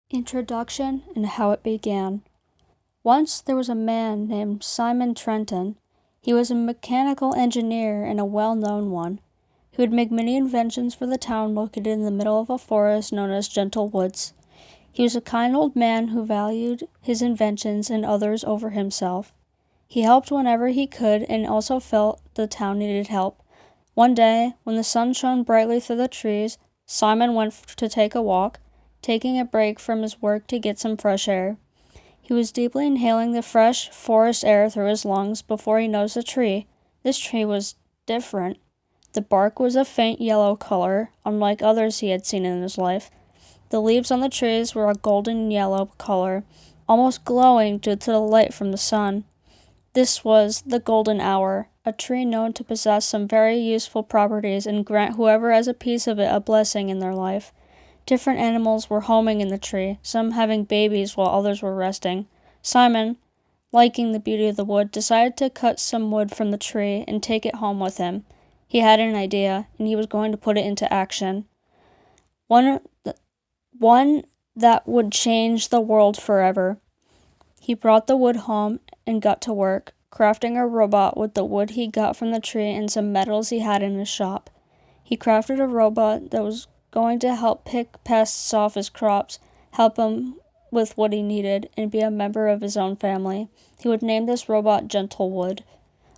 Introduction and how it began. Once there was a man named Simon Trenton. He was a mechanical engineer and a well-known one, who would make many inventions for the town located in the middle of a forest known as Gentlewoods. He was a kind old man who valued his inventions and others over himself. He helped whenever he could and also felt the town needed help. One day, when the sun shone brightly through the trees, Simon went to take a walk, taking a break from his work to get some fresh air. He was deeply inhaling the fresh forest air through his lungs before he noticed a tree. This tree was different. The bark was a faint yellow color, unlike others he had seen in his life. The leaves on the trees were a golden yellow color, almost glowing due to the light from the sun. This was the golden hour, a tree known to possess some very useful properties and grant whoever has a piece of it a blessing in their life. Different animals were homing in the tree, some having babies while others were resting. Simon, liking the beauty of the wood, decided to cut some wood from the tree and take it home with him. He had an idea, and he was going to put it into action. One that would change the world forever. He brought the wood home and got to work, crafting a robot with the wood he got from the tree and some metals he had in his shop. He crafted a robot that was going to help pick pests off his crops, help him with what he needed, and be a member of his own family. He would name this robot Gentlewood.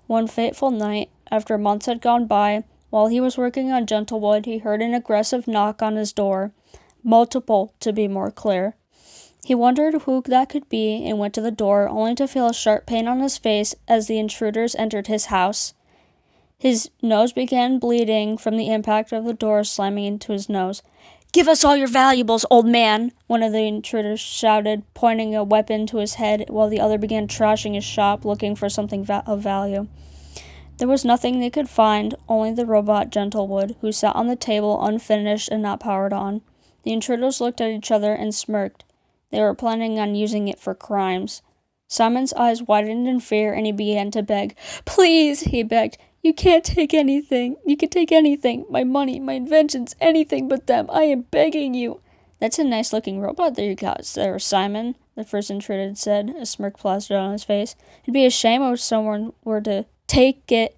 One fateful night, after months had gone by, while he was working on Gentlewood, he heard an aggressive knock on his door. Multiple, to be more clear. He wondered who that could be and went to the door, only to feel a sharp pain on his face as the intruders entered his house. His nose began bleeding from the impact of the door slamming into his nose. "Give us all your valuables, old man!" one of the intruders shouted, pointing a weapon to his head, while the other began trashing his shop, looking for something of value. There was nothing they could find, only the robot Gentlewood, who sat on the table unfinished and not powered on. The intruders looked at each other and smirked. They were planning on using it for crimes. Simon's eyes widened in fear, and he began to beg. "Please," he begged. "You can't take anything. You can take anything. My money, my inventions, anything but them. I am begging you." "That's a nice-looking robot that you got there, Simon," the first intruder said, a smirk plastered on his face. "It'd be a shame if someone were to take it.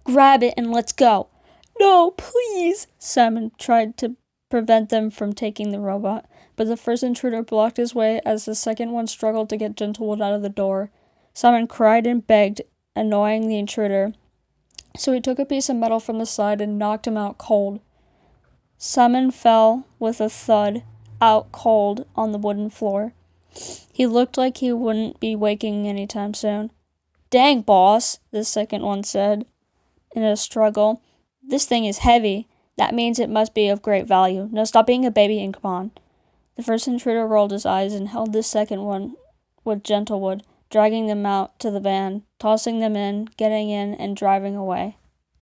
Grab it and let's go." "No, please." Simon tried to prevent them from taking the robot, but the first intruder blocked his way as the second one struggled to get Gentlewood out of the door. Simon cried and begged, annoying the intruder. So he took a piece of metal from the side and knocked him out cold. Simon fell with a thud, out cold, on the wooden floor. He looked like he wouldn't be waking anytime soon. "Dang, boss," the second one said, in a struggle. "This thing is heavy. That means it must be of great value. Now stop being a baby and come on." The first intruder rolled his eyes and held the second one with Gentlewood, dragging them out to the van, tossing them in, getting in, and driving away.